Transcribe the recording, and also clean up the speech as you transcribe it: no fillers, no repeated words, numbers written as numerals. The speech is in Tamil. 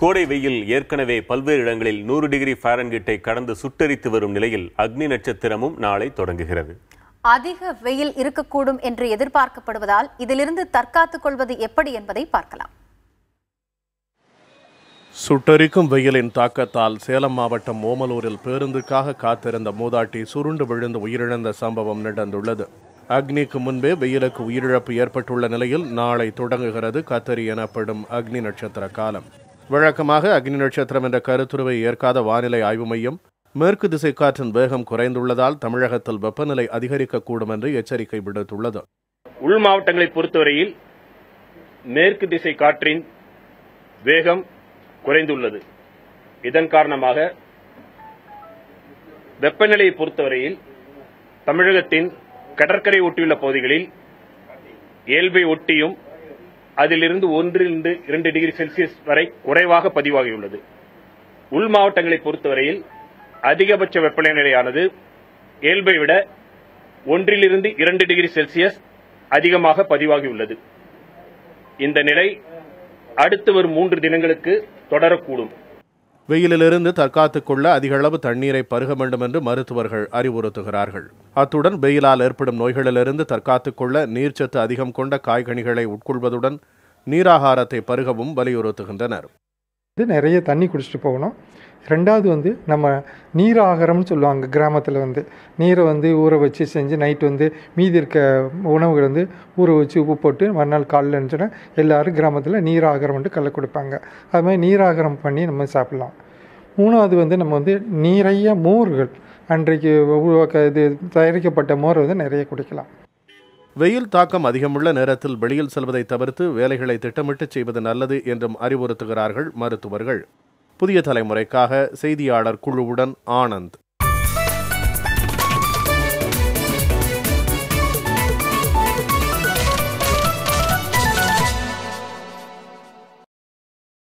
கோடை வெயில் ஏற்கனவே பல்வேறு இடங்களில் 100 டிகிரி ஃபாரன்ஹீட்டை கடந்து சுட்டெரித்து வரும் நிலையில் அக்னி நட்சத்திரமும் நாளை தொடங்குகிறது. அதிக வெயில் இருக்கக்கூடும் என்று எதிர்பார்க்கப்படுவதால் இதிலிருந்து தற்காத்துக் கொள்வது எப்படி என்பதை பார்க்கலாம். சுட்டெரிக்கும் வெயிலின் தாக்கத்தால் சேலம் மாவட்டம் ஓமலூரில் பேருந்துக்காக காத்திருந்த மூதாட்டி சுருண்டு விழுந்து உயிரிழந்த சம்பவம் நடந்துள்ளது. அக்னிக்கு முன்பே வெயிலுக்கு உயிரிழப்பு ஏற்பட்டுள்ள நிலையில் நாளை தொடங்குகிறது கத்தரி எனப்படும் அக்னி நட்சத்திர காலம். வழக்கமாக அக்னி நட்சத்திரம் என்ற கருத்துருவை ஏற்காத வானிலை ஆய்வு மையம் மேற்கு திசை காற்றின் வேகம் குறைந்துள்ளதால் தமிழகத்தில் வெப்பநிலை அதிகரிக்கக்கூடும் என்று எச்சரிக்கை விடுத்துள்ளது. உள் மாவட்டங்களை பொறுத்தவரையில் மேற்கு திசை காற்றின் வேகம் குறைந்துள்ளது. இதன் காரணமாக வெப்பநிலையை பொறுத்தவரையில் தமிழகத்தின் கடற்கரை ஒட்டியுள்ள பகுதிகளில் இயல்பை ஒட்டியும் அதிலிருந்து 1-2 டிகிரி செல்சியஸ் வரை குறைவாக பதிவாகியுள்ளது. உள் மாவட்டங்களை பொறுத்தவரையில் அதிகபட்ச வெப்பநிலையானது இயல்பை விட 1-2 டிகிரி செல்சியஸ் அதிகமாக பதிவாகியுள்ளது. இந்த நிலை அடுத்து வரும் 3 தினங்களுக்கு தொடரக்கூடும். வெயிலிலிருந்து தற்காத்துக் கொள்ள அதிக அளவு தண்ணீரை பருக வேண்டும் என்று மருத்துவர்கள் அறிவுறுத்துகிறார்கள். அத்துடன் வெயிலால் ஏற்படும் நோய்களிலிருந்து தற்காத்துக் கொள்ள நீர்ச்சத்து அதிகம் கொண்ட காய்கனிகளை உட்கொள்வதுடன் நீராகாரத்தை பருகவும் வலியுறுத்துகின்றனர். நிறைய தண்ணி குடிச்சிட்டு போகணும். ரெண்டாவது நம்ம நீராகாரம்னு சொல்லுவாங்க. கிராமத்தில் நீரை ஊற வச்சு செஞ்சு நைட்டு மீதி இருக்க உணவுகள் ஊற வச்சு உப்பு போட்டு மறுநாள் காலையில் இருந்துச்சுன்னா எல்லோரும் கிராமத்தில் நீராகாரம் கல்ல கொடுப்பாங்க. அது மாதிரி நீராகாரம் பண்ணி நம்ம சாப்பிட்லாம். மூணாவது நம்ம நிறைய மோர்கள் அன்றைக்கு தயாரிக்கப்பட்ட மோர் நிறைய குடிக்கலாம். வெயில் தாக்கம் அதிகமுள்ள நேரத்தில் வெளியில் செல்வதை தவிர்த்து வேலைகளை திட்டமிட்டு செய்வது நல்லது என்றும் அறிவுறுத்துகிறார்கள் மருத்துவர்கள். புதிய தலைமுறைக்காக செய்தியாளர் குழுவுடன் ஆனந்த்.